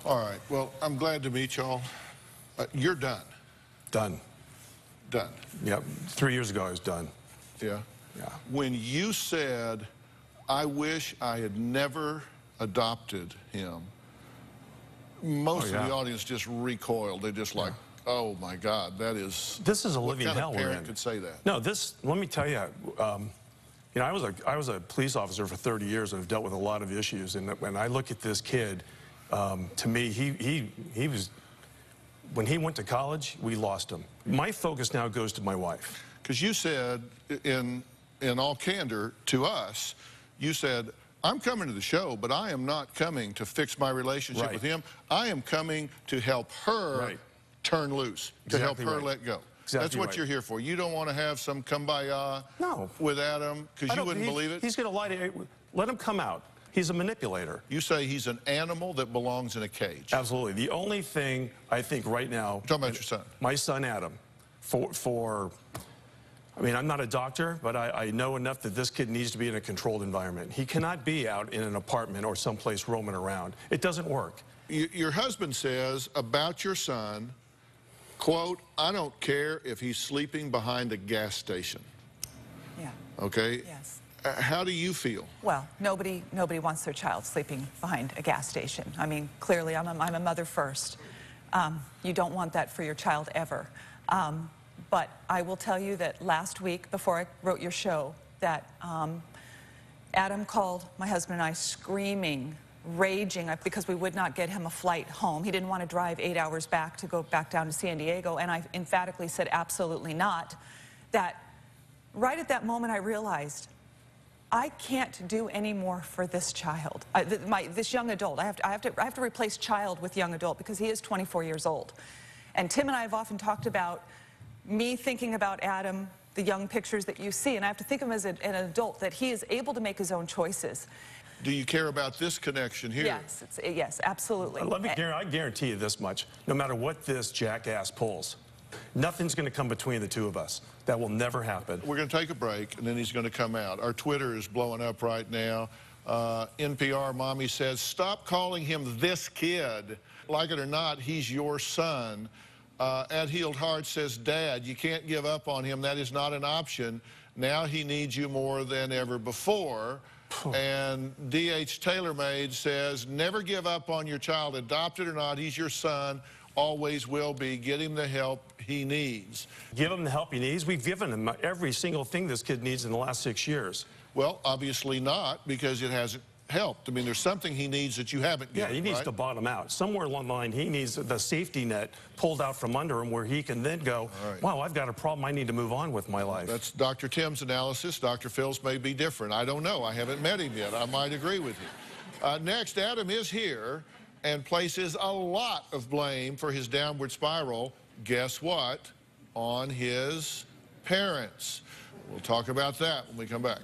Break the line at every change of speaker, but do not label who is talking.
All right. Well, I'm glad to meet y'all. You're done.
Done.
Done.
Yep. 3 years ago, I was done.
Yeah?
Yeah.
When you said, I wish I had never adopted him, most of the audience just recoiled. They're just like, oh, my God, that is...
This is a living hell
what kind of
we're
parent
in.
could say that?
No, let me tell you, you know, I was a police officer for 30 years and have dealt with a lot of issues. And when I look at this kid, to me, he was, when he went to college, we lost him. My focus now goes to my wife.
Because you said, in all candor to us, you said, I'm coming to the show, but I am not coming to fix my relationship with him. I am coming to help her turn loose, to help her let go. That's what you're here for. You don't want to have some kumbaya with Adam, because you wouldn't believe it?
He's going to lie to you. Let him come out. He's a manipulator.
You say he's an animal that belongs in a cage.
Absolutely. The only thing I think right now...
You're talking about your son.
My son, Adam, I mean, I'm not a doctor, but I know enough that this kid needs to be in a controlled environment. He cannot be out in an apartment or someplace roaming around. It doesn't work.
Your husband says about your son, quote, I don't care if he's sleeping behind a gas station.
Yeah.
Okay?
Yes.
How do you feel?
Well, nobody wants their child sleeping behind a gas station. I mean, clearly, I'm a mother first. You don't want that for your child ever. But I will tell you that last week, before I wrote your show, that Adam called my husband and I screaming, raging, because we would not get him a flight home. He didn't want to drive 8 hours back to go back down to San Diego, and I emphatically said absolutely not. That right at that moment I realized I can't do any more for this child, this young adult. I have to replace child with young adult, because he is 24 years old. And Tim and I have often talked about me thinking about Adam, the young pictures that you see, and I have to think of him as an adult, that he is able to make his own choices.
Do you care about this connection here?
Yes, yes, absolutely.
I guarantee you this much. No matter what this jackass pulls, nothing's going to come between the two of us. That will never happen. We're
going to take a break, and then he's going to come out. Our Twitter is blowing up right now. NPR Mommy says, stop calling him this kid. Like it or not, he's your son. At Healed Heart says, Dad, you can't give up on him. That is not an option. Now he needs you more than ever before. And D.H. TaylorMade says, never give up on your child. Adopted or not, he's your son. Always will be. Get him the help he needs.
Give him the help he needs? We've given him every single thing this kid needs in the last 6 years.
Well, obviously not, because it hasn't helped. I mean, there's something he needs that you haven't given.
Yeah, he needs to bottom out. Somewhere along the line, he needs the safety net pulled out from under him, where he can then go, wow, I've got a problem. I need to move on with my life.
That's Dr. Tim's analysis. Dr. Phil's may be different. I don't know. I haven't met him yet. I might agree with you. Next, Adam is here and places a lot of blame for his downward spiral. Guess what? On his parents. We'll talk about that when we come back.